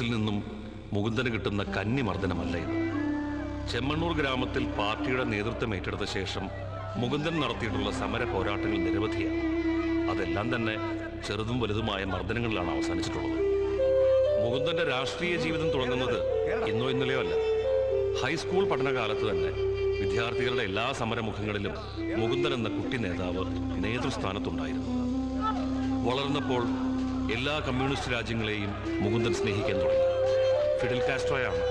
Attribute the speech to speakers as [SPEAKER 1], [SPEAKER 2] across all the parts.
[SPEAKER 1] പോലീസിൽ നിന്നും മുകുന്ദന് കിട്ടുന്ന കന്നിമർദ്ദനമല്ല ഇത്. ചെമ്മണ്ണൂർ ഗ്രാമത്തിൽ പാർട്ടിയുടെ നേതൃത്വം ഏറ്റെടുത്ത ശേഷം മുകുന്ദൻ നടത്തിയിട്ടുള്ള സമര പോരാട്ടങ്ങൾ നിരവധിയാണ്. അതെല്ലാം തന്നെ ചെറുതും വലുതുമായ മർദ്ദനങ്ങളിലാണ് അവസാനിച്ചിട്ടുള്ളത്. മുകുന്ദന്റെ രാഷ്ട്രീയ ജീവിതം തുടങ്ങുന്നത് ഇന്നോ ഇന്നലെയോ അല്ല. ഹൈസ്കൂൾ പഠനകാലത്ത് തന്നെ വിദ്യാർത്ഥികളുടെ എല്ലാ സമരമുഖങ്ങളിലും മുകുന്ദൻ എന്ന കുട്ടി നേതാവ് നേതൃസ്ഥാനത്തുണ്ടായിരുന്നു. വളർന്നപ്പോൾ എല്ലാ കമ്മ്യൂണിസ്റ്റ് രാജ്യങ്ങളെയും മുകുന്ദൻ സ്നേഹിക്കാൻ തുടങ്ങി. ഫിഡൽ കാസ്ട്രോയാണ്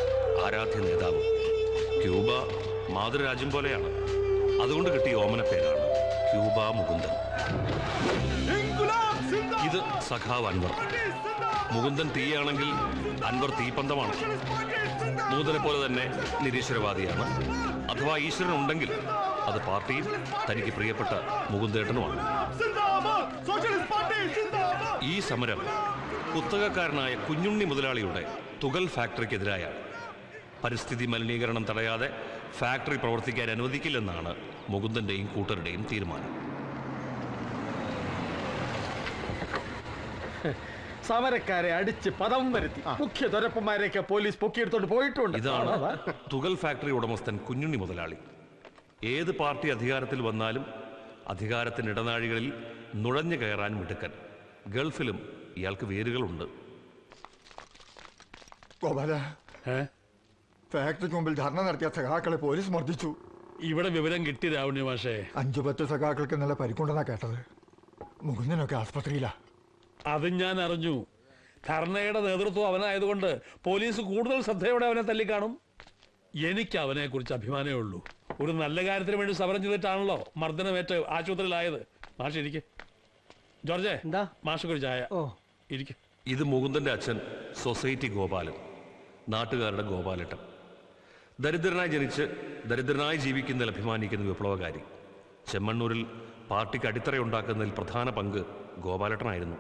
[SPEAKER 1] ആരാധ്യ നേതാവ്. ക്യൂബ മാതൃരാജ്യം പോലെയാണ്. അതുകൊണ്ട് കിട്ടിയ ഓമന പേരാണ് ക്യൂബ മുകുന്ദൻ. ഇത് സഖാവ് അൻവർ. മുകുന്ദൻ തീയാണെങ്കിൽ അൻവർ തീപ്പന്തമാണ്. മുകുന്ദനെ പോലെ തന്നെ നിരീശ്വരവാദിയാണ്. അഥവാ ഈശ്വരൻ ഉണ്ടെങ്കിൽ അത് പാർട്ടിയും തനിക്ക് പ്രിയപ്പെട്ട മുകുന്ദേട്ടനുമാണ്. ഈ സമരം കുത്തകക്കാരനായ കുഞ്ഞുണ്ണി മുതലാളിയുടെ തുകൽ ഫാക്ടറിക്കെതിരായാണ്. പരിസ്ഥിതി മലിനീകരണം തടയാതെ ഫാക്ടറി പ്രവർത്തിക്കാൻ അനുവദിക്കില്ലെന്നാണ് മുകുന്ദന്റെയും കൂട്ടരുടെയും തീരുമാനം.
[SPEAKER 2] സമരക്കാരെ അടിച്ച് പദം വരുത്തി മുഖ്യ തൊരപ്പന്മാരെയൊക്കെ പോലീസ് പൊക്കിയെടുത്തോണ്ട് പോയിട്ടുണ്ട്.
[SPEAKER 1] ഇതാണ് തുകൽ ഫാക്ടറി ഉടമസ്ഥൻ കുഞ്ഞുണ്ണി മുതലാളി. ഏത് പാർട്ടി അധികാരത്തിൽ വന്നാലും അധികാരത്തിന്റെ ഇടനാഴികളിൽ നുഴഞ്ഞു കയറാൻ മിടുക്കൻ. ഗൾഫിലും ഇയാൾക്ക് വേരുകളുണ്ട്.
[SPEAKER 3] ഫാക്ടറിക്ക് മുമ്പിൽ ധർണ നടത്തിയ സഖാക്കളെ പോലീസ് മർദ്ദിച്ചു.
[SPEAKER 4] ഇവിടെ വിവരം കിട്ടി രാവണി മാഷേ.
[SPEAKER 3] 5-10 സഖാക്കൾക്ക് നല്ല പരിക്കുണ്ടെന്നാ കേട്ടത്. മുകുന്ദനൊക്കെ ആസ്പത്രിയിലാ.
[SPEAKER 4] അതും ഞാൻ അറിഞ്ഞു. ധർണയുടെ നേതൃത്വം അവനായതുകൊണ്ട് പോലീസ് കൂടുതൽ ശ്രദ്ധയോടെ അവനെ തല്ലിക്കാണും. എനിക്ക് അവനെ കുറിച്ച് അഭിമാനമേ ഉള്ളൂ. ഒരു നല്ല കാര്യത്തിന് വേണ്ടി സമരം ചെയ്തിട്ടാണല്ലോ മർദ്ദനമേറ്റ് ആശുപത്രിയിലായത്. മാഷ് ഇരിക്കെ. ജോർജേ, എന്താ മാഷക്കൊരു ചായ. ഇരിക്കെ.
[SPEAKER 1] ഇത് മുകുന്ദന്റെ അച്ഛൻ സൊസൈറ്റി ഗോപാലൻ, നാട്ടുകാരുടെ ഗോപാലട്ടൻ. ദരിദ്രനായി ജനിച്ച് ദരിദ്രനായി ജീവിക്കുന്നതിൽ അഭിമാനിക്കുന്ന വിപ്ലവകാരി. ചെമ്മണ്ണൂരിൽ പാർട്ടിക്ക് അടിത്തറയുണ്ടാക്കുന്നതിൽ പ്രധാന പങ്ക് ഗോപാലട്ടനായിരുന്നു.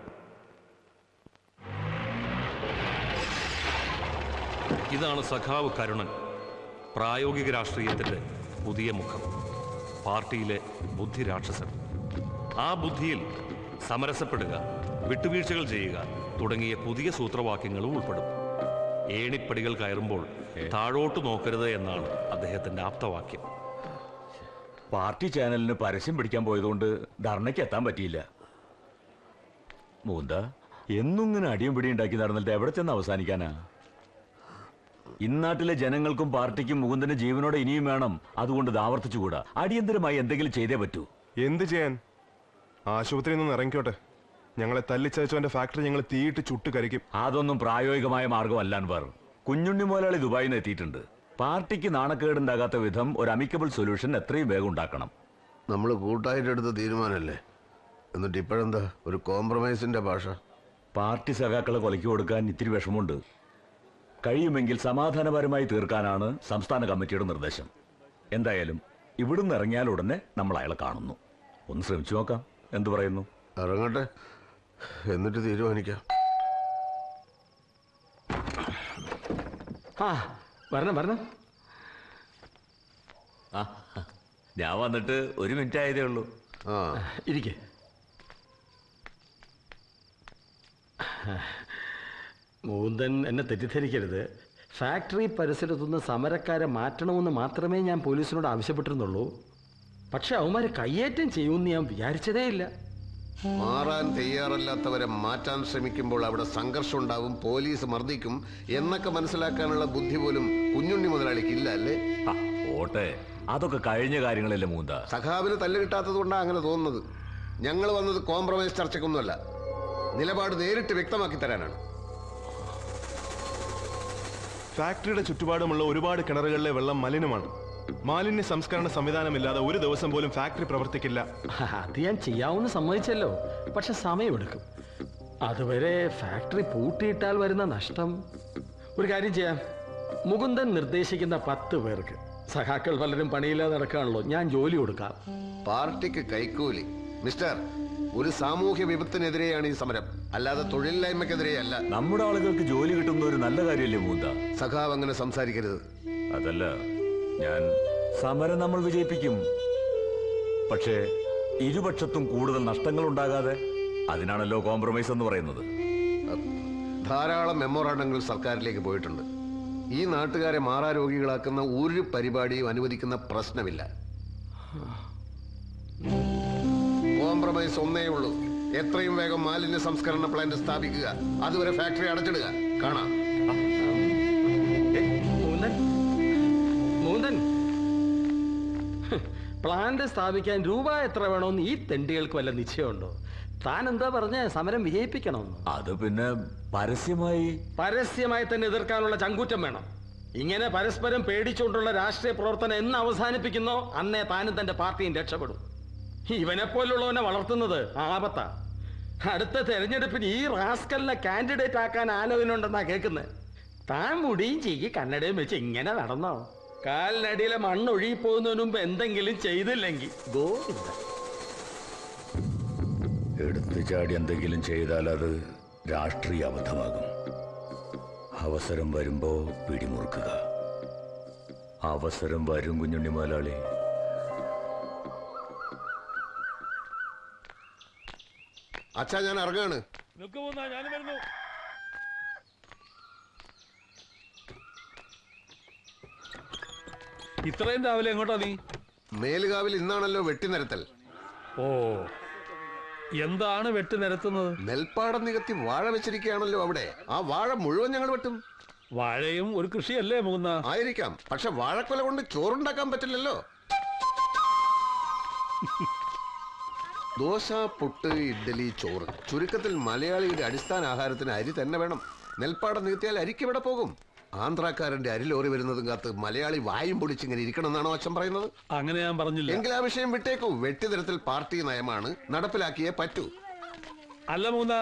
[SPEAKER 1] ഇതാണ് സഖാവ് കരുണൻ, പ്രായോഗിക രാഷ്ട്രീയത്തിൻ്റെ പുതിയ മുഖം, പാർട്ടിയിലെ ബുദ്ധി രാക്ഷസൻ. ആ ബുദ്ധിയിൽ സമരസപ്പെടുക, വിട്ടുവീഴ്ചകൾ ചെയ്യുക തുടങ്ങിയ പുതിയ സൂത്രവാക്യങ്ങളും ഉൾപ്പെടും. ഏണിപ്പടികൾ കയറുമ്പോൾ താഴോട്ട് നോക്കരുത് എന്നാണ് അദ്ദേഹത്തിന്റെ ആപ്തവാക്യം.
[SPEAKER 5] പാർട്ടി ചാനലിന് പരസ്യം പിടിക്കാൻ പോയതുകൊണ്ട് ധർണയ്ക്ക് എത്താൻ പറ്റിയില്ല. മൂന്ത എന്നും ഇങ്ങനെ അടിയും പിടിയും ഉണ്ടാക്കി നടന്നിട്ട് എവിടെ ചെന്ന് അവസാനിക്കാനാ? ഇന്നാട്ടിലെ ജനങ്ങൾക്കും പാർട്ടിക്കും മുകുന്ദന്റെ ജീവനോടെ ഇനിയും വേണം. അതുകൊണ്ട് ഇത് ആവർത്തിച്ചുകൂടാ. അടിയന്തരമായി എന്തെങ്കിലും ചെയ്തേ പറ്റൂ.
[SPEAKER 6] എന്ത് ചെയ്യാൻ? ആശുപത്രിയിൽ നിന്ന് ഇറങ്ങിക്കോട്ടെ. ഞങ്ങളെ തല്ലിച്ചതച്ചവന്റെ ഫാക്ടറി ഞങ്ങൾ തീയിട്ട് ചുട്ട് കരിക്കും.
[SPEAKER 5] അതൊന്നും പ്രായോഗികമായ മാർഗമല്ല അൻവർ. കുഞ്ഞുണ്ണി മുതലാളി ദുബായിൽ നിന്ന് എത്തിയിട്ടുണ്ട്. പാർട്ടിക്ക് നാണക്കേടുണ്ടാകാത്ത വിധം ഒരു അമിക്കബിൾ സൊല്യൂഷൻ എത്രയും വേഗം ഉണ്ടാക്കണം.
[SPEAKER 7] നമ്മൾ കൂട്ടായിട്ടെടുത്ത തീരുമാനമല്ലേ, എന്നിട്ട് ഇപ്പോഴെന്താ ഒരു കോംപ്രമൈസിന്റെ ഭാഷ?
[SPEAKER 5] പാർട്ടി സഖാക്കളെ കൊലയ്ക്ക് കൊടുക്കാൻ ഇത്തിരി വിഷമമുണ്ട്. കഴിയുമെങ്കിൽ സമാധാനപരമായി തീർക്കാനാണ് സംസ്ഥാന കമ്മിറ്റിയുടെ നിർദ്ദേശം. എന്തായാലും ഇവിടുന്ന് ഇറങ്ങിയാൽ ഉടനെ നമ്മൾ അയാളെ കാണുന്നു. ഒന്ന് ശ്രമിച്ചു നോക്കാം. എന്തു പറയുന്നു?
[SPEAKER 7] ഇറങ്ങട്ടെ, എന്നിട്ട് തീരുമാനിക്കാം.
[SPEAKER 2] വരണം.
[SPEAKER 5] ഞാൻ വന്നിട്ട് 1 മിനിറ്റ് ആയതേ ഉള്ളൂ.
[SPEAKER 2] ഇരിക്കെ. മുകുന്ദൻ എന്നെ തെറ്റിദ്ധരിക്കരുത്. ഫാക്ടറി പരിസരത്തുനിന്ന് സമരക്കാരെ മാറ്റണമെന്ന് മാത്രമേ ഞാൻ പോലീസിനോട് ആവശ്യപ്പെട്ടിരുന്നുള്ളൂ. പക്ഷെ അവന്മാര് കയ്യേറ്റം ചെയ്യുമെന്ന് ഞാൻ വിചാരിച്ചതേ ഇല്ല.
[SPEAKER 7] മാറാൻ തയ്യാറല്ലാത്തവരെ മാറ്റാൻ ശ്രമിക്കുമ്പോൾ അവിടെ സംഘർഷം ഉണ്ടാവും, പോലീസ് മർദ്ദിക്കും എന്നൊക്കെ മനസ്സിലാക്കാനുള്ള ബുദ്ധി പോലും കുഞ്ഞുണ്ണി മുതലാളിക്ക് ഇല്ല അല്ലേ?
[SPEAKER 5] ഓട്ടെ, അതൊക്കെ കഴിഞ്ഞ കാര്യങ്ങളല്ലേ മൂന്ത.
[SPEAKER 7] സഖാവിന് തല്ല് കിട്ടാത്തത് കൊണ്ടാണ് അങ്ങനെ തോന്നുന്നത്. ഞങ്ങൾ വന്നത് കോംപ്രമൈസ് ചർച്ചയ്ക്കൊന്നുമല്ല, നിലപാട് നേരിട്ട് വ്യക്തമാക്കി തരാനാണ്.
[SPEAKER 6] ഫാക്ടറിയുടെ ചുറ്റുപാടുമുള്ള ഒരുപാട് കിണറുകളിലെ വെള്ളം മലിനമാണ്. മാലിന്യ സംസ്കരണ സംവിധാനമില്ലാതെ ഒരു ദിവസം പോലും ഫാക്ടറി പ്രവർത്തിക്കില്ല.
[SPEAKER 2] അത് ഞാൻ ചെയ്യാവുന്ന സമ്മതിച്ചല്ലോ, പക്ഷെ സമയമെടുക്കും. അതുവരെ ഫാക്ടറി പൂട്ടിയിട്ടാൽ വരുന്ന നഷ്ടം. ഒരു കാര്യം ചെയ്യാം, മുകുന്ദൻ നിർദ്ദേശിക്കുന്ന 10 പേർക്ക്, സഖാക്കൾ പലരും പണിയില്ലാതെ നടക്കാണല്ലോ, ഞാൻ ജോലി കൊടുക്കാം.
[SPEAKER 7] പാർട്ടിക്ക് കൈക്കൂലി. മിസ്റ്റർ, ഒരു സാമൂഹ്യ വിപത്തിനെതിരെയാണ് ഈ സമരം, അല്ലാതെ തൊഴിലില്ലായ്മക്കെതിരെയല്ല.
[SPEAKER 5] നമ്മുടെ ആളുകൾക്ക് ജോലി കിട്ടുന്ന ഒരു നല്ല കാര്യമല്ലേ മൂന്ത?
[SPEAKER 7] സഖാവ് അങ്ങനെ സംസാരിക്കരുത്.
[SPEAKER 5] അതല്ല, ഞാൻ സമരം നമ്മൾ വിജയിപ്പിക്കും. പക്ഷേ ഇരുപക്ഷത്തും കൂടുതൽ നഷ്ടങ്ങൾ ഉണ്ടാകാതെ. അതിനാണല്ലോ കോംപ്രമൈസ് എന്ന് പറയുന്നത്.
[SPEAKER 7] ധാരാളം മെമ്മോറാണ്ടങ്ങൾ സർക്കാരിലേക്ക് പോയിട്ടുണ്ട്. ഈ നാട്ടുകാരെ മാറാരോഗികളാക്കുന്ന ഒരു പരിപാടിയും അനുവദിക്കുന്ന പ്രശ്നമില്ല. കോംപ്രമൈസ് ഒന്നേ ഉള്ളൂ. എത്രയും വേഗം മാലിന്യ സംസ്കരണ പ്ലാന്റ് സ്ഥാപിക്കുക. അതുവരെ ഫാക്ടറി അടച്ചിടുക. കാണാം.
[SPEAKER 2] മൂന്തൻ പ്ലാന്റ് സ്ഥാപിക്കാൻ രൂപ എത്ര വേണമെന്ന് ഈ തെണ്ടികൾക്ക് വല്ല നിശ്ചയമുണ്ടോ? താൻ എന്താ പറഞ്ഞ സമരം വിജയിപ്പിക്കണമെന്ന്?
[SPEAKER 5] അത് പിന്നെ
[SPEAKER 2] പരസ്യമായി തന്നെ എതിർക്കാനുള്ള ചങ്കൂറ്റം വേണം. ഇങ്ങനെ പരസ്പരം പേടിച്ചുകൊണ്ടുള്ള രാഷ്ട്രീയ പ്രവർത്തനം എന്ന് അവസാനിപ്പിക്കുന്നോ അന്നേ താനും തന്റെ പാർട്ടിയും രക്ഷപ്പെടും. ഇവനെ പോലുള്ളവനെ വളർത്തുന്നത് ആപത്താ. അടുത്ത തെരഞ്ഞെടുപ്പിന് ഈ റാസ്കലിനെ കാൻഡിഡേറ്റ് ആക്കാൻ ആലോചനയുണ്ടെന്നാ കേൾക്കുന്നത്. താൻ മുടിയും ചീക്കി കണ്ണടയും വെച്ച് ഇങ്ങനെ നടന്നോ? കാലിനടിയിലെ മണ്ണൊഴുകി പോകുന്നതിന് മുമ്പ് എന്തെങ്കിലും ചെയ്തില്ലെങ്കിൽ ഗോവിന്ദ.
[SPEAKER 5] എടുത്തു ചാടി എന്തെങ്കിലും ചെയ്താൽ അത് രാഷ്ട്രീയ അബദ്ധമാകും. അവസരം വരുമ്പോ പിടിമുറുക്കുക. അവസരം വരും കുഞ്ഞുണ്ണി മുതലാളി.
[SPEAKER 7] അച്ഛാ, ഞാൻ ഇറങ്ങാണ്.
[SPEAKER 4] ഞാനും വരുന്നു. ഇത്രയും രാവിലെ എങ്ങോട്ടാ നീ?
[SPEAKER 7] മേലുകാവിൽ ഇന്നാണല്ലോ വെട്ടിനിരത്തൽ.
[SPEAKER 4] ഓ, എന്താണ് വെട്ടി നിരത്തുന്നത്?
[SPEAKER 7] നെൽപ്പാടം നികത്തി വാഴ വെച്ചിരിക്കുകയാണല്ലോ അവിടെ. ആ വാഴ മുഴുവൻ ഞങ്ങൾ വെട്ടും.
[SPEAKER 4] വാഴയും ഒരു കൃഷിയല്ലേ മുകുന്ന?
[SPEAKER 7] ആയിരിക്കാം, പക്ഷെ വാഴക്കൊല കൊണ്ട് ചോറുണ്ടാക്കാൻ പറ്റില്ലല്ലോ. ദോശ, പുട്ട്, ഇഡ്ഡലി, ചോറ്, ചുരുക്കത്തിൽ മലയാളിയുടെ അടിസ്ഥാന ആഹാരത്തിന് അരി തന്നെ വേണം. നെൽപ്പാടം നികത്തിയാൽ അരിക്ക് ഇവിടെ പോകും. ആന്ധ്രാക്കാരന്റെ അരി ലോറി വരുന്നതും കാത്ത് മലയാളി വായും പൊടിച്ചിങ്ങനെ ഇരിക്കണം എന്നാണോ അച്ഛൻ പറയുന്നത്?
[SPEAKER 4] അങ്ങനെ ഞാൻ പറഞ്ഞില്ല.
[SPEAKER 7] എങ്കിൽ ആ വിഷയം വിട്ടേക്കൂ. വെട്ടിനിരത്തിൽ പാർട്ടി നയമാണ്, നടപ്പിലാക്കിയേ പറ്റൂ.
[SPEAKER 4] അല്ല മൂന്ന,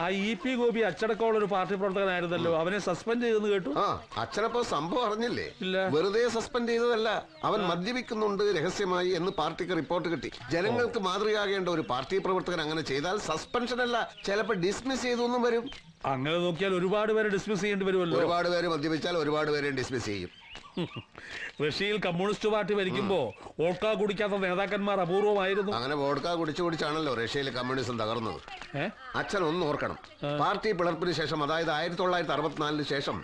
[SPEAKER 4] ആ EP ഗോപി അച്ചടക്കമുള്ള ഒരു പാർട്ടി പ്രവർത്തകനായിരുന്നല്ലോ, അവനെ സസ്പെൻഡ് ചെയ്തെന്ന് കേട്ടു.
[SPEAKER 7] ആ, അച്ഛനപ്പോ സംഭവം അറിഞ്ഞില്ലേ?
[SPEAKER 4] ഇല്ല.
[SPEAKER 7] വെറുതെ സസ്പെൻഡ് ചെയ്തതല്ല, അവൻ മദ്യപിക്കുന്നുണ്ട് രഹസ്യമായി എന്ന് പാർട്ടിക്ക് റിപ്പോർട്ട് കിട്ടി. ജനങ്ങൾക്ക് മാതൃകയാകേണ്ട ഒരു പാർട്ടി പ്രവർത്തകൻ അങ്ങനെ ചെയ്താൽ സസ്പെൻഷൻ അല്ല, ചിലപ്പോൾ ഡിസ്മിസ് ചെയ്തൊന്നും വരും.
[SPEAKER 4] അങ്ങനെ നോക്കിയാൽ ഒരുപാട് പേരെ ഡിസ്മിസ് ചെയ്യേണ്ടി വരുമല്ലോ.
[SPEAKER 7] ഒരുപാട് പേര് മദ്യപിച്ചാൽ ഒരുപാട് പേരെ ഡിസ്മിസ് ചെയ്യും.
[SPEAKER 4] റഷ്യയിൽ കമ്മ്യൂണിസ്റ്റ് പാർട്ടി ഭരിക്കുമ്പോ വോഡ്ക കുടിക്കാത്ത നേതാക്കന്മാർ അപൂർവമായിരുന്നു.
[SPEAKER 7] അങ്ങനെ വോഡ്ക കുടിച്ചാണല്ലോ റഷ്യയിൽ കമ്മ്യൂണിസം തകർന്നത്. അച്ഛൻ ഒന്ന് ഓർക്കണം, പാർട്ടി പിളർപ്പിന് ശേഷം, അതായത് 1964 ശേഷം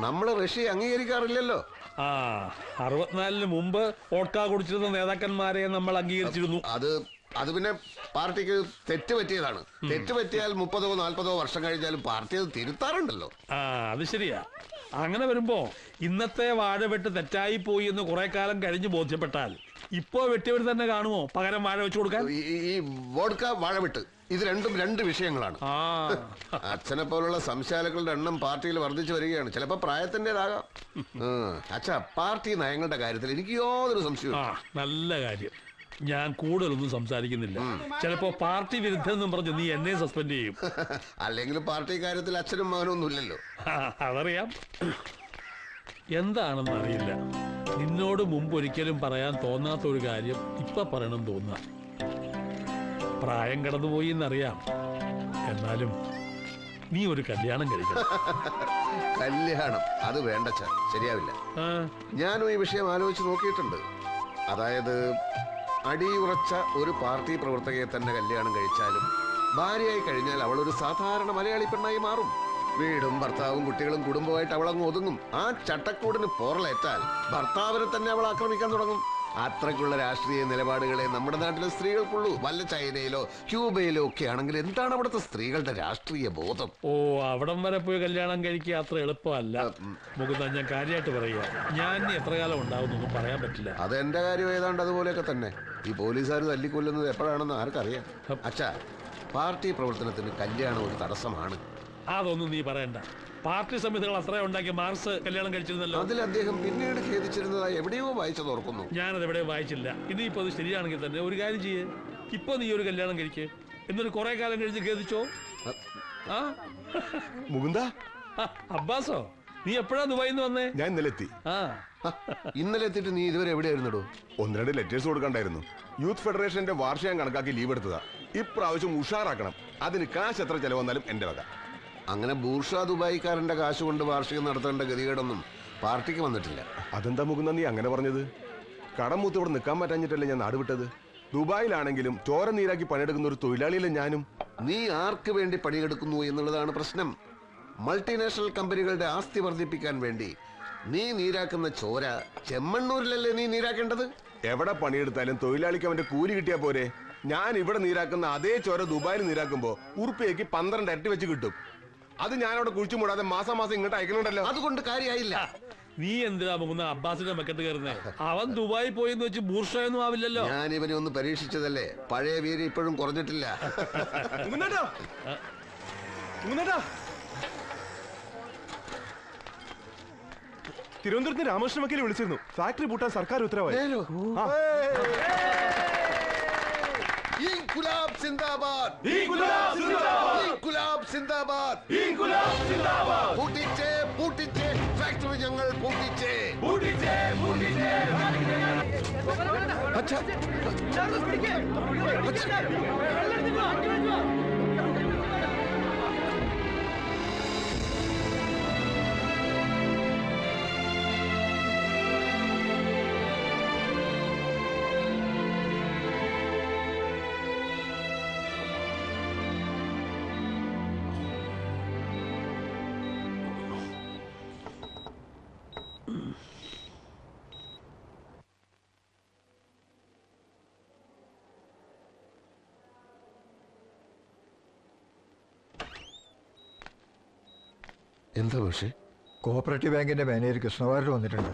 [SPEAKER 7] നമ്മൾ റഷ്യ അംഗീകരിക്കാറില്ലല്ലോ.
[SPEAKER 4] ആ, 64 മുമ്പ് വോഡ്ക കുടിച്ചിരുന്ന നേതാക്കന്മാരെ നമ്മൾ അംഗീകരിച്ചിരുന്നു.
[SPEAKER 7] അത് പിന്നെ പാർട്ടിക്ക് തെറ്റുപറ്റിയതാണ്. തെറ്റുപറ്റിയാൽ 30 or 40 വർഷം കഴിഞ്ഞാലും പാർട്ടി അത് തിരുത്താറുണ്ടല്ലോ.
[SPEAKER 4] ആ, അത് ശരിയാ. അങ്ങനെ വരുമ്പോ ഇന്നത്തെ വാഴവെട്ട് തെറ്റായി പോയി എന്ന് കുറെ കാലം കഴിഞ്ഞ് ബോധ്യപ്പെട്ടാൽ ഇപ്പോ വെട്ടിയവർ തന്നെ കാണുമോ പകരം വാഴ വെച്ചു കൊടുക്കാൻ?
[SPEAKER 7] ഈ വോഡ്ക, വാഴവെട്ട്, ഇത് രണ്ടും രണ്ട് വിഷയങ്ങളാണ്. അച്ഛനെ പോലുള്ള സംശയാലുക്കളുടെ എണ്ണം പാർട്ടിയിൽ വർദ്ധിച്ചു വരികയാണ്. ചിലപ്പോ പ്രായത്തിൻ്റെതാകാം. അച്ഛാ, പാർട്ടി നയങ്ങളുടെ കാര്യത്തിൽ എനിക്ക് യാതൊരു സംശയവും.
[SPEAKER 4] നല്ല കാര്യം. ഞാൻ കൂടുതലൊന്നും സംസാരിക്കുന്നില്ല. ചിലപ്പോ പാർട്ടി വിരുദ്ധം എന്നും പറഞ്ഞ് നീ എന്നെ സസ്പെൻഡ് ചെയ്യും.
[SPEAKER 7] അല്ലെങ്കിലും പാർട്ടി കാര്യത്തിൽ അച്ഛനും മകനും ഒന്നുമില്ലല്ലോ.
[SPEAKER 4] അതറിയാം. എന്താണെന്ന് അറിയില്ല, നിന്നോട് മുമ്പ് ഒരിക്കലും പറയാൻ തോന്നാത്ത ഒരു കാര്യം ഇപ്പൊ പറയണം തോന്നുക. പ്രായം കടന്നുപോയി എന്നറിയാം, എന്നാലും നീ ഒരു കല്യാണം കഴിക്കണം.
[SPEAKER 7] കല്യാണം? അത് വേണ്ടച്ച, ശരിയാവില്ല. ഞാനും ഈ വിഷയം ആലോചിച്ച് നോക്കിയിട്ടുണ്ട്. അതായത് അടിയുറച്ച ഒരു പാർട്ടി പ്രവർത്തകയെ തന്നെ കല്യാണം കഴിച്ചാലും ഭാര്യയായി കഴിഞ്ഞാൽ അവൾ ഒരു സാധാരണ മലയാളി പെണ്ണായി മാറും. വീടും ഭർത്താവും കുട്ടികളും കുടുംബമായിട്ട് അവളങ്ങ് ഒതുങ്ങും. ആ ചട്ടക്കൂടിന് പോറലേറ്റാൽ ഭർത്താവിനെ തന്നെ അവൾ ആക്രമിക്കാൻ തുടങ്ങും. അത്രയ്ക്കുള്ള രാഷ്ട്രീയ നിലപാടുകളെ നമ്മുടെ നാട്ടിലെ സ്ത്രീകൾക്കുള്ളൂ. വല്ല ചൈനയിലോ ക്യൂബയിലോ ഒക്കെ ആണെങ്കിൽ എന്താണ് അവിടുത്തെ സ്ത്രീകളുടെ രാഷ്ട്രീയ ബോധം?
[SPEAKER 4] ഓ, അവിടം വരെ പോയി കല്യാണം കഴിക്കുക അത്ര എളുപ്പമല്ല മുകുന്ദ. ഞാൻ കാര്യമായിട്ട് പറയുക, ഞാൻ എത്ര കാലം ഉണ്ടാവുന്നൊന്നും പറയാൻ പറ്റില്ല.
[SPEAKER 7] അതെന്റെ കാര്യം ഏതാണ്ട് അതുപോലെയൊക്കെ തന്നെ. ഈ പോലീസുകാർ തല്ലിക്കൊല്ലുന്നത് എപ്പോഴാണെന്ന് ആർക്കറിയാം. അച്ഛാ, പാർട്ടി പ്രവർത്തനത്തിന് കല്യാണം ഒരു തടസ്സമാണ്.
[SPEAKER 4] അതൊന്നും നീ പറയണ്ട. പാർട്ടി സമിതികൾ അത്ര ഉണ്ടാക്കിയ മാർക്സ് കല്യാണം കഴിച്ചിരുന്നല്ലോ.
[SPEAKER 7] അതിൽ അദ്ദേഹം പിന്നീട് ഖേദിച്ചിരുന്നതായി എവിടെയോ വായിച്ചത് ഓർക്കുന്നു.
[SPEAKER 4] ഞാനത് എവിടെയോ വായിച്ചില്ല. ഇനിയിപ്പോ അത് ശരിയാണെങ്കിൽ തന്നെ ഒരു കാര്യം ചെയ്യേ, ഇപ്പൊ നീ ഒരു കല്യാണം കഴിക്കേ, എന്നിട്ട് കുറെ കാലം കഴിഞ്ഞ് ഖേദിച്ചോ. ആ
[SPEAKER 6] മുകുന്ദ,
[SPEAKER 4] അബ്ബാസോ, നീ എപ്പോഴാ ദുബായിന്ന് വന്നേ?
[SPEAKER 6] ഞാൻ ഇന്നലെ എത്തി.
[SPEAKER 7] ഇന്നലെ എത്തിയിട്ട് നീ ഇതുവരെ എവിടെയായിരുന്നോ?
[SPEAKER 6] 1-2 ലെറ്റേഴ്സ് കൊടുക്കണ്ടായിരുന്നു. യൂത്ത് ഫെഡറേഷന്റെ വാർഷികം കണക്കാക്കി ലീവ് എടുത്തതാ. ഇപ്രാവശ്യം ഉഷാറാക്കണം. അതിന് കാശ് എത്ര ചെലവ് വന്നാലും എന്റെ വക.
[SPEAKER 7] അങ്ങനെ ബൂർഷാ ദുബായിക്കാരന്റെ കാശ് കൊണ്ട് വാർഷികം നടത്തേണ്ട ഗതികേടൊന്നും പാർട്ടിക്ക് വന്നിട്ടില്ല.
[SPEAKER 6] അതെന്താ മുകുന്ദ നീ അങ്ങനെ പറഞ്ഞത്? കടം മൂത്ത് ഇവിടെ നിൽക്കാൻ പറ്റാഞ്ഞിട്ടല്ലേ ഞാൻ നാട് വിട്ടത്. ദുബായിലാണെങ്കിലും ചോര നീരാക്കി പണിയെടുക്കുന്ന ഒരു തൊഴിലാളിയല്ലേ ഞാനും.
[SPEAKER 7] നീ ആർക്ക് വേണ്ടി പണിയെടുക്കുന്നു എന്നുള്ളതാണ് പ്രശ്നം. മൾട്ടിനാഷണൽ കമ്പനികളുടെ ആസ്തി വർദ്ധിപ്പിക്കാൻ വേണ്ടി നീ നീരാക്കുന്ന ചോര ചെമ്മണ്ണൂരിലല്ലേ നീ നീരാക്കേണ്ടത്?
[SPEAKER 6] എവിടെ പണിയെടുത്താലും തൊഴിലാളിക്ക് അവന്റെ കൂലി കിട്ടിയാ പോരെ? ഞാൻ ഇവിടെ നീരാക്കുന്ന അതേ ചോര ദുബായിൽ നീരാക്കുമ്പോ ഉറുപ്പിയേക്ക് 12 ഇരട്ടി വെച്ച് കിട്ടും. അത് ഞാൻ അവിടെ കുഴിച്ചു മൂടാതെ മാസം മാസം ഇങ്ങോട്ട് അയക്കണുണ്ടല്ലോ.
[SPEAKER 7] അതുകൊണ്ട് കാര്യമായില്ല.
[SPEAKER 4] നീ എന്തിനാ മുകുന്ന അബ്ബാസിന്റെ മെക്കെട്ട് കയറുന്നേ? അവൻ ദുബായി പോയെന്ന് വെച്ച് ബൂർഷയൊന്നും ആവില്ലല്ലോ.
[SPEAKER 7] ഞാൻ ഇവനെ ഒന്ന് പരീക്ഷിച്ചതല്ലേ, പഴയ വീര് ഇപ്പോഴും കുറഞ്ഞിട്ടില്ല.
[SPEAKER 6] തിരുവനന്തപുരത്ത് രാമകൃഷ്ണ വക്കീൽ വിളിച്ചിരുന്നു. ഫാക്ടറി പൂട്ടാൻ സർക്കാർ ഉത്തരവായി.
[SPEAKER 7] ഇൻകുലാബ് സിന്ദാബാദ്, ഇൻകുലാബ് സിന്ദാബാദ്, ഇൻകുലാബ് സിന്ദാബാദ്, ഇൻകുലാബ് സിന്ദാബാദ്. പൂട്ടിച്ചേ പൂട്ടിച്ചേ ഫാക്ടറി ഞങ്ങൾ പൂട്ടിച്ചേ, പൂട്ടിച്ചേ പൂട്ടിച്ചേ. അച്ഛാ എന്താ പക്ഷേ?
[SPEAKER 3] കോഓപ്പറേറ്റീവ് ബാങ്കിന്റെ മാനേജർ കൃഷ്ണവാര്യർ വന്നിട്ടുണ്ട്.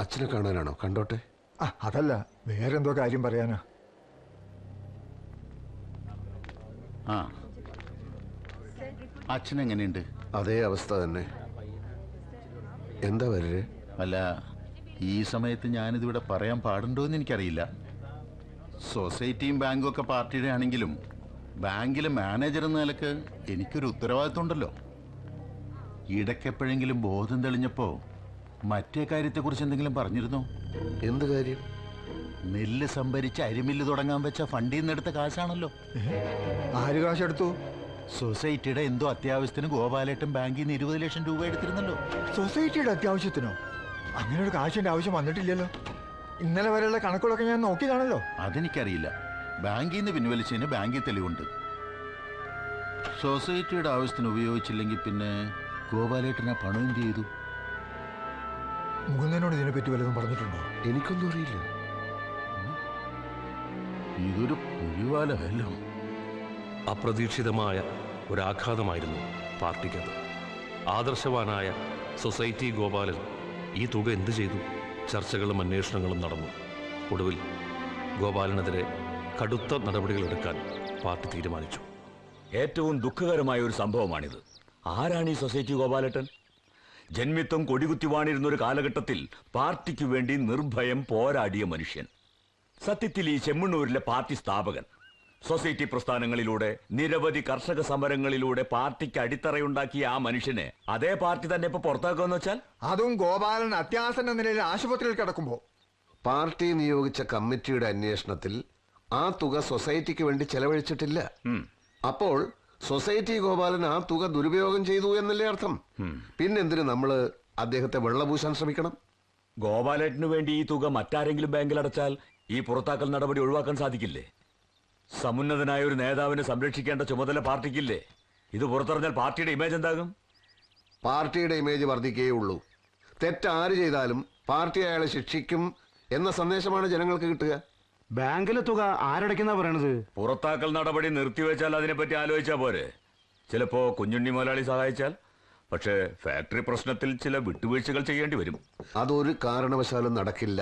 [SPEAKER 7] അച്ഛനെ കാണാനാണോ? കണ്ടോട്ടെ.
[SPEAKER 3] അതല്ല, വേറെന്തോ കാര്യം പറയാനാ.
[SPEAKER 8] ആ, അച്ഛൻ എങ്ങനെയുണ്ട്?
[SPEAKER 7] അതേ അവസ്ഥ തന്നെ. എന്താ വരേ?
[SPEAKER 8] അല്ല, ഈ സമയത്ത് ഞാനിതിവിടെ പറയാൻ പാടുണ്ടോ എന്ന് എനിക്കറിയില്ല. സൊസൈറ്റിയും ബാങ്കും ഒക്കെ പാർട്ടിയുടെ ആണെങ്കിലും ബാങ്കിലെ മാനേജർ എന്ന നിലക്ക് എനിക്കൊരു ഉത്തരവാദിത്വം ഉണ്ടല്ലോ. ഇടയ്ക്കെപ്പോഴെങ്കിലും ബോധം തെളിഞ്ഞപ്പോ മറ്റേ കാര്യത്തെക്കുറിച്ച് എന്തെങ്കിലും പറഞ്ഞിരുന്നോ?
[SPEAKER 7] എന്ത് കാര്യം?
[SPEAKER 8] നെല്ല് സംഭരിച്ച് അരിമില്ല് തുടങ്ങാൻ വെച്ച ഫണ്ടിൽ നിന്ന് എടുത്ത കാശാണല്ലോ.
[SPEAKER 3] ആര് കാശെടുത്തു?
[SPEAKER 8] സൊസൈറ്റിയുടെ എന്തോ അത്യാവശ്യത്തിന് ഗോപാലേട്ടൻ ബാങ്കിൽ നിന്ന് 20 ലക്ഷം രൂപ എടുത്തിരുന്നല്ലോ.
[SPEAKER 3] സൊസൈറ്റിയുടെ അത്യാവശ്യത്തിനോ? അങ്ങനെ ഒരു കാശിന്റെ ആവശ്യം വന്നിട്ടില്ലല്ലോ. ഇന്നലെ വരെയുള്ള കണക്കുകളൊക്കെ ഞാൻ നോക്കിയതാണല്ലോ.
[SPEAKER 8] അതെനിക്കറിയില്ല. ബാങ്കിൽ നിന്ന് പിൻവലിച്ചതിന് ബാങ്കിൽ തെളിവുണ്ട്. സൊസൈറ്റിയുടെ ആവശ്യത്തിന് ഉപയോഗിച്ചില്ലെങ്കിൽ പിന്നെ ഗോപാലേട്ടനെ പണം എന്ത് ചെയ്തു?
[SPEAKER 3] മുകുന്ദനോട് ഇതിനെപ്പറ്റി വല്ലതും പറഞ്ഞിട്ടുണ്ടോ?
[SPEAKER 7] എനിക്കൊന്നും അറിയില്ല.
[SPEAKER 8] ഇതൊരു പുലിവാലമല്ലോ.
[SPEAKER 1] അപ്രതീക്ഷിതമായ ഒരാഘാതമായിരുന്നു പാർട്ടിക്കത്. ആദർശവാനായ സൊസൈറ്റി ഗോപാലൻ ഈ തുക എന്തു ചെയ്തു? ചർച്ചകളും അന്വേഷണങ്ങളും നടന്നു. ഒടുവിൽ ഗോപാലനെതിരെ കടുത്ത നടപടികളെടുക്കാൻ പാർട്ടി തീരുമാനിച്ചു.
[SPEAKER 5] ഏറ്റവും ദുഃഖകരമായ ഒരു സംഭവമാണിത്. ആരാണ് ഈ സൊസൈറ്റി ഗോപാലേട്ടൻ? ജന്മിത്വം കൊടികുത്തി വാണിരുന്ന ഒരു കാലഘട്ടത്തിൽ പാർട്ടിക്ക് വേണ്ടി നിർഭയം പോരാടിയ മനുഷ്യൻ. സത്യത്തിൽ ഈ ചെമ്മണ്ണൂരിലെ പാർട്ടി സ്ഥാപകൻ. സൊസൈറ്റി പ്രസ്ഥാനങ്ങളിലൂടെ നിരവധി കർഷക സമരങ്ങളിലൂടെ പാർട്ടിക്ക് അടിത്തറയുണ്ടാക്കിയ ആ മനുഷ്യനെ അതേ പാർട്ടി തന്നെ ഇപ്പൊ പുറത്താക്കുമെന്ന് വെച്ചാൽ?
[SPEAKER 3] അതും ഗോപാലൻ അത്യാസന്ന നിലയിൽ ആശുപത്രിയിൽ കിടക്കുമ്പോ.
[SPEAKER 7] പാർട്ടി നിയോഗിച്ച കമ്മിറ്റിയുടെ അന്വേഷണത്തിൽ ആ തുക സൊസൈറ്റിക്ക് വേണ്ടി ചെലവഴിച്ചിട്ടില്ല. അപ്പോൾ സൊസൈറ്റി ഗോപാലൻ ആ തുക ദുരുപയോഗം ചെയ്തു എന്നല്ലേ അർത്ഥം? പിന്നെന്തിനു നമ്മള് അദ്ദേഹത്തെ വെള്ളപൂശാൻ ശ്രമിക്കണം?
[SPEAKER 5] ഗോപാലേട്ടന് വേണ്ടി ഈ തുക മറ്റാരെങ്കിലും ബാങ്കിൽ അടച്ചാൽ ഈ പുറത്താക്കൽ നടപടി ഒഴിവാക്കാൻ സാധിക്കില്ലേ? സമുന്നതനായ ഒരു നേതാവിനെ സംരക്ഷിക്കേണ്ട ചുമതല പാർട്ടിക്കില്ലേ? ഇത് പുറത്തറിഞ്ഞാൽ പാർട്ടിയുടെ ഇമേജ് എന്താകും?
[SPEAKER 7] പാർട്ടിയുടെ ഇമേജ് വർദ്ധിക്കുകയുള്ളൂ. തെറ്റാര് ചെയ്താലും പാർട്ടി അയാളെ ശിക്ഷിക്കും എന്ന സന്ദേശമാണ് ജനങ്ങൾക്ക് കിട്ടുക.
[SPEAKER 9] ബാങ്കിലെ തുക ആരടയ്ക്കുന്ന പറയണത്?
[SPEAKER 5] പുറത്താക്കൽ നടപടി നിർത്തിവെച്ചാൽ അതിനെപ്പറ്റി ആലോചിച്ചാൽ പോരെ? ചിലപ്പോ കുഞ്ഞുണ്ണി മുതലാളി സഹായിച്ചാൽ. പക്ഷേ ഫാക്ടറി പ്രശ്നത്തിൽ ചില വിട്ടുവീഴ്ചകൾ ചെയ്യേണ്ടി വരും.
[SPEAKER 7] അതൊരു കാരണവശാലും നടക്കില്ല.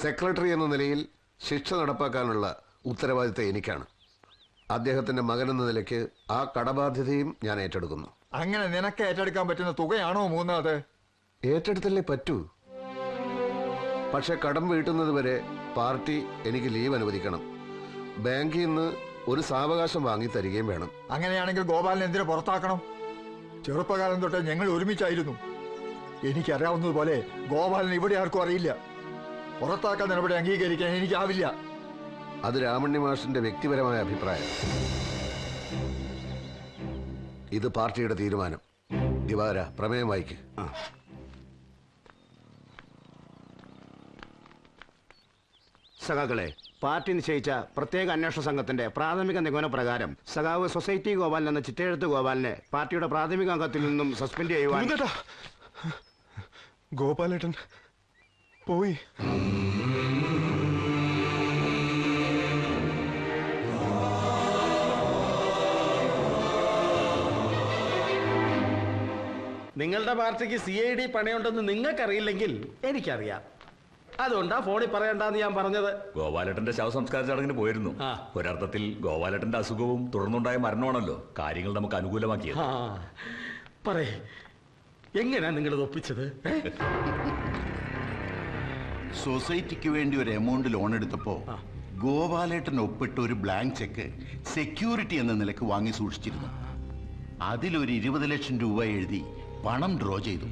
[SPEAKER 7] സെക്രട്ടറി എന്ന നിലയിൽ ശിക്ഷ നടപ്പാക്കാനുള്ള ഉത്തരവാദിത്തം എനിക്കാണ്. അദ്ദേഹത്തിന്റെ മകനെന്ന നിലയ്ക്ക് ആ കടബാധ്യതയും ഞാൻ ഏറ്റെടുക്കുന്നു.
[SPEAKER 3] അങ്ങനെ നിനക്ക് ഏറ്റെടുക്കാൻ പറ്റുന്ന തുകയാണോ മൂന്നത്?
[SPEAKER 7] ഏറ്റെടുത്തല്ലേ പറ്റൂ. പക്ഷെ കടം വീട്ടുന്നത് വരെ പാർട്ടി എനിക്ക് ലീവ് അനുവദിക്കണം. ബാങ്കിൽ നിന്ന് ഒരു സാവകാശം വാങ്ങി തരികയും വേണം.
[SPEAKER 3] അങ്ങനെയാണെങ്കിൽ ഗോപാലൻ എന്തിനു പുറത്താക്കണം? ചെറുപ്പകാലം തൊട്ട് ഞങ്ങൾ ഒരുമിച്ചായിരുന്നു. എനിക്കറിയാവുന്നതുപോലെ ഗോപാലൻ ഇവിടെ ആർക്കും അറിയില്ല. പുറത്താക്കാൻ നടപടി അംഗീകരിക്കാൻ എനിക്കാവില്ല.
[SPEAKER 7] അത് രാമണ്ണി മാഷിന്റെ വ്യക്തിപരമായ അഭിപ്രായം. ഇത് പാർട്ടിയുടെ തീരുമാനം. ദിവാര, പ്രമേയം വായിക്ക്.
[SPEAKER 9] സഖാക്കളെ, പാർട്ടി നിശ്ചയിച്ച പ്രത്യേക അന്വേഷണ സംഘത്തിന്റെ പ്രാഥമിക നിഗമന പ്രകാരം സഖാവ് സൊസൈറ്റി ഗോപാലൻ എന്ന ചിറ്റയെഴുത്ത് ഗോപാലിനെ പാർട്ടിയുടെ പ്രാഥമിക അംഗത്തിൽ നിന്നും സസ്പെൻഡ് ചെയ്യുവാൻ
[SPEAKER 6] ഗോപാലേട്ടൻ പോയി.
[SPEAKER 2] നിങ്ങളുടെ പാർട്ടിക്ക് CID പണയുണ്ടെന്ന് നിങ്ങൾക്കറിയില്ലെങ്കിൽ എനിക്കറിയാം. അതുകൊണ്ടാ ഫോണിൽ പറയണ്ടെന്ന് ഞാൻ പറഞ്ഞത്.
[SPEAKER 5] ഗോപാലേട്ടന്റെ ശവസംസ്കാര ചടങ്ങിന് പോയിരുന്നു. ഒരർത്ഥത്തിൽ ഗോപാലേട്ടന്റെ അസുഖവും തുടർന്നുണ്ടായ മരണമാണല്ലോ കാര്യങ്ങൾ നമുക്ക് അനുകൂലമാക്കിയത്.
[SPEAKER 2] പറയേ, എങ്ങനെയാ നിങ്ങളത് ഒപ്പിച്ചത്?
[SPEAKER 8] സൊസൈറ്റിക്ക് വേണ്ടി ഒരു എമൗണ്ട് ലോൺ എടുത്തപ്പോ ഗോപാലേട്ടൻ ഒപ്പിട്ട് ഒരു ബ്ലാങ്ക് ചെക്ക് സെക്യൂരിറ്റി എന്ന നിലക്ക് വാങ്ങി സൂക്ഷിച്ചിരുന്നു. അതിലൊരു 20 ലക്ഷം രൂപ എഴുതി പണം ഡ്രോ ചെയ്തു.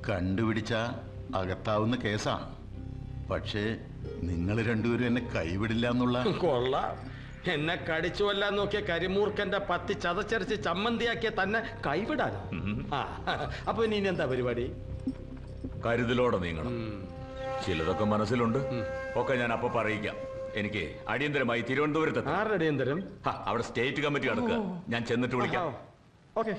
[SPEAKER 8] കണ്ടുപിടിച്ച അകത്താവുന്ന കേസാ. പക്ഷേ നിങ്ങൾ രണ്ടുപേരും എന്നെ കൈവിടില്ല എന്നുള്ള.
[SPEAKER 2] കൊള്ളാം. എന്നെ കടിച്ചു കൊല്ലാൻ നോക്കിയ കരിമൂർക്കന്റെ പത്തി ചതച്ചരച്ച് ചമ്മന്തിയാക്കിയ തന്നെ കൈവിടാനോ? അപ്പൊ ഇനി എന്താ പരിപാടി?
[SPEAKER 5] കരുതലോടെ നീങ്ങണം. ചിലതൊക്കെ മനസ്സിലുണ്ട്. ഒക്കെ ഞാൻ അപ്പൊ പറയിക്കാം. എനിക്ക് അടിയന്തരമായി തിരുവനന്തപുരത്ത്.
[SPEAKER 2] ആരുടെ അടിയന്തരം?
[SPEAKER 5] അവിടെ സ്റ്റേറ്റ് കമ്മിറ്റി നടക്കുക. ഞാൻ ചെന്നിട്ട് വിളിക്കാം.
[SPEAKER 2] ഓക്കെ.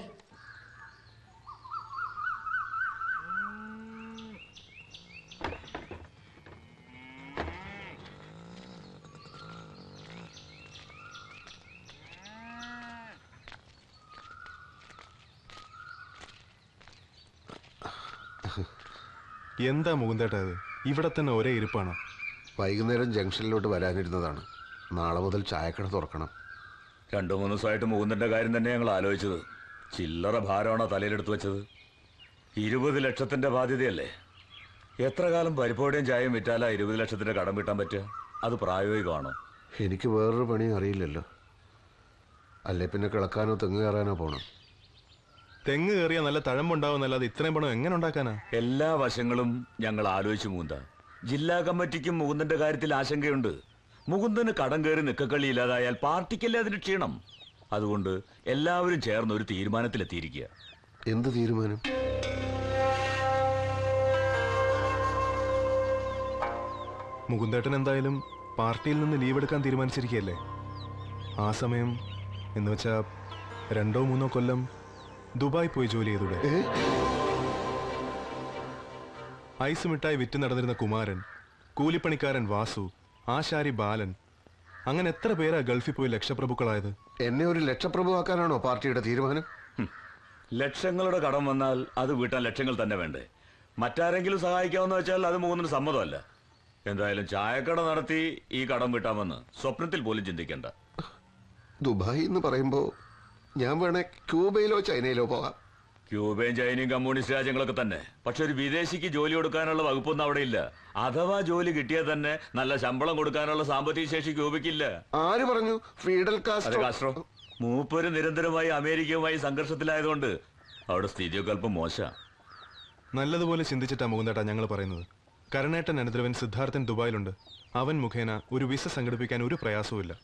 [SPEAKER 6] എന്താ മുകുന്ദേട്ടാ ഇത്? ഇവിടെ തന്നെ ഒരേ ഇരിപ്പാണ്.
[SPEAKER 7] വൈകുന്നേരം ജംഗ്ഷനിലോട്ട് വരാനിരുന്നതാണ്. നാളെ മുതൽ ചായക്കട തുറക്കണം.
[SPEAKER 5] 2-3 ദിവസമായിട്ട് മുകുന്ദന്റെ കാര്യം തന്നെ ഞങ്ങൾ ആലോചിച്ചത്. ചില്ലറ ഭാരമാണോ തലയിലെടുത്ത് വെച്ചത്? 20 ലക്ഷത്തിന്റെ ബാധ്യതയല്ലേ? എത്ര കാലം പരിപ്പോടെയും ചായയും വിറ്റാലാ 20 ലക്ഷത്തിന്റെ കടം വീട്ടാൻ പറ്റുക? അത് പ്രായോഗികമാണോ?
[SPEAKER 7] എനിക്ക് വേറൊരു പണി അറിയില്ലല്ലോ. അല്ലേ പിന്നെ കിളക്കാനോ തെങ്ങ് കയറാനോ പോണം.
[SPEAKER 6] തെങ്ങ് കയറിയാൽ നല്ല തഴമ്പുണ്ടാവുന്നല്ലാതെ ഇത്രയും പണം എങ്ങനെ ഉണ്ടാക്കാനാ?
[SPEAKER 5] എല്ലാ വശങ്ങളും ഞങ്ങൾ ആലോചിച്ചു മുകുന്ദ. ജില്ലാ കമ്മിറ്റിക്കും മുകുന്ദന്റെ കാര്യത്തിൽ ആശങ്കയുണ്ട്. മുകുന്ദന് കടം കയറി നിക്കക്കളി ഇല്ലാതായാൽ പാർട്ടിക്കല്ലേ അതിന് ക്ഷീണം. അതുകൊണ്ട് എല്ലാവരും ചേർന്ന് ഒരു തീരുമാനത്തിലെത്തിയിരിക്കുക.
[SPEAKER 7] എന്ത് തീരുമാനം?
[SPEAKER 6] മുകുന്ദേട്ടൻ എന്തായാലും പാർട്ടിയിൽ നിന്ന് ലീവ് എടുക്കാൻ തീരുമാനിച്ചിരിക്കുകയല്ലേ. ആ സമയം എന്ന് വെച്ചാ 2-3 കൊല്ലം ദുബായ് പോയി ജോലി ചെയ്തൂടെ? ഐസ് മിഠായി വിറ്റ് നടന്നിരുന്ന കുമാരൻ, കൂലിപ്പണിക്കാരൻ വാസു, ആശാരി ബാലൻ, അങ്ങനെ എത്ര പേരാ ഗൾഫിൽ പോയി ലക്ഷപ്രഭുക്കളായത്?
[SPEAKER 7] എന്നെ ഒരു ലക്ഷപ്രഭുവാക്കാനാണോ പാർട്ടിയുടെ തീരുമാനം?
[SPEAKER 5] ലക്ഷങ്ങളുടെ കടം വന്നാൽ അത് വീട്ടാൻ ലക്ഷങ്ങൾ തന്നെ വേണ്ടേ? മറ്റാരെങ്കിലും സഹായിക്കാമെന്ന് വെച്ചാൽ അത് മുകുന്ദന് സമ്മതമല്ല. എന്തായാലും ചായക്കട നടത്തി ഈ കടം വീട്ടാമെന്ന് സ്വപ്നത്തിൽ പോലും ചിന്തിക്കേണ്ട.
[SPEAKER 7] ദുബായ് എന്ന് പറയുമ്പോ ഞാൻ വേണേ ക്യൂബയിലോ ചൈനയിലോ പോകാം.
[SPEAKER 5] ക്യൂബയും ചൈനയും കമ്മ്യൂണിസ്റ്റ് രാജ്യങ്ങളൊക്കെ തന്നെ. പക്ഷെ ഒരു വിദേശിക്ക് ജോലി കൊടുക്കാനുള്ള വകുപ്പൊന്നും അവിടെ ഇല്ല. അഥവാ ജോലി കിട്ടിയാൽ തന്നെ നല്ല ശമ്പളം കൊടുക്കാനുള്ള സാമ്പത്തിക ശേഷി ക്യൂബയ്ക്കില്ല.
[SPEAKER 7] ആര് പറഞ്ഞു? Fidel Castro.
[SPEAKER 5] മൂപ്പര് നിരന്തരമായി അമേരിക്കയുമായി സംഘർഷത്തിലായതുകൊണ്ട് അവിടെ സ്ഥിതിയൊക്കെ അല്പം മോശം.
[SPEAKER 6] നല്ലതുപോലെ ചിന്തിച്ചിട്ടാ മുകുന്ദേട്ടാ ഞങ്ങൾ പറയുന്നത്. കരുണേട്ടൻ അനുദ്രവൻ സിദ്ധാർത്ഥൻ ദുബായിലുണ്ട്. അവൻ മുഖേന ഒരു വിസ സംഘടിപ്പിക്കാൻ ഒരു പ്രയാസവുമില്ല.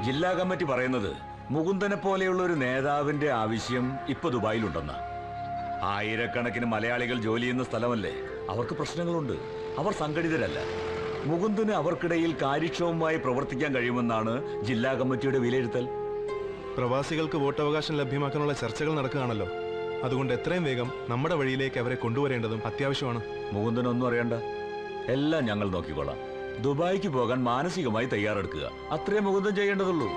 [SPEAKER 5] ജില്ലാ കമ്മിറ്റി പറയുന്നത് മുകുന്ദനെ പോലെയുള്ള ഒരു നേതാവിന്റെ ആവശ്യം ഇപ്പൊ ദുബായിലുണ്ടെന്ന. ആയിരക്കണക്കിന് മലയാളികൾ ജോലി ചെയ്യുന്ന സ്ഥലമല്ലേ. അവർക്ക് പ്രശ്നങ്ങളുണ്ട്. അവർ സംഘടിതരല്ല. മുകുന്ദന് അവർക്കിടയിൽ കാര്യക്ഷമമായി പ്രവർത്തിക്കാൻ കഴിയുമെന്നാണ് ജില്ലാ കമ്മിറ്റിയുടെ വിലയിരുത്തൽ.
[SPEAKER 6] പ്രവാസികൾക്ക് വോട്ടവകാശം ലഭ്യമാക്കാനുള്ള ചർച്ചകൾ നടക്കുകയാണല്ലോ. അതുകൊണ്ട് എത്രയും വേഗം നമ്മുടെ വഴിയിലേക്ക് അവരെ കൊണ്ടുവരേണ്ടതും അത്യാവശ്യമാണ്.
[SPEAKER 5] മുകുന്ദനൊന്നും അറിയണ്ട. എല്ലാം ഞങ്ങൾ നോക്കിക്കോളാം. ദുബായിക്ക് പോകാൻ മാനസികമായി തയ്യാറെടുക്കുക. അത്രയും മുകുന്ദൻ ചെയ്യേണ്ടതുള്ളൂ.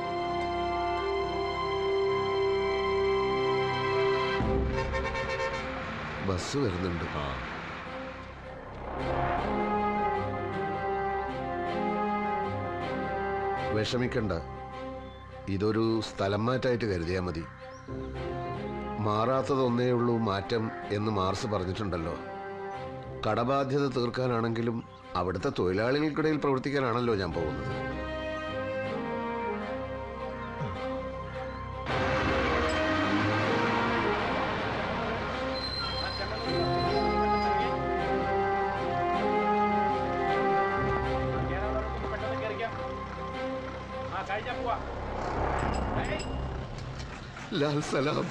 [SPEAKER 7] ബസ് വരുന്നുണ്ട്. വിഷമിക്കണ്ട. ഇതൊരു സ്ഥലം മാറ്റായിട്ട് കരുതിയാൽ മതി. മാറാത്തതൊന്നേ ഉള്ളൂ മാറ്റം എന്ന് മാർസ് പറഞ്ഞിട്ടുണ്ടല്ലോ. കടബാധ്യത തീർക്കാനാണെങ്കിലും അവിടുത്തെ തൊഴിലാളികൾക്കിടയിൽ പ്രവർത്തിക്കാനാണല്ലോ ഞാൻ പോകുന്നത്. ലാൽ സലാം.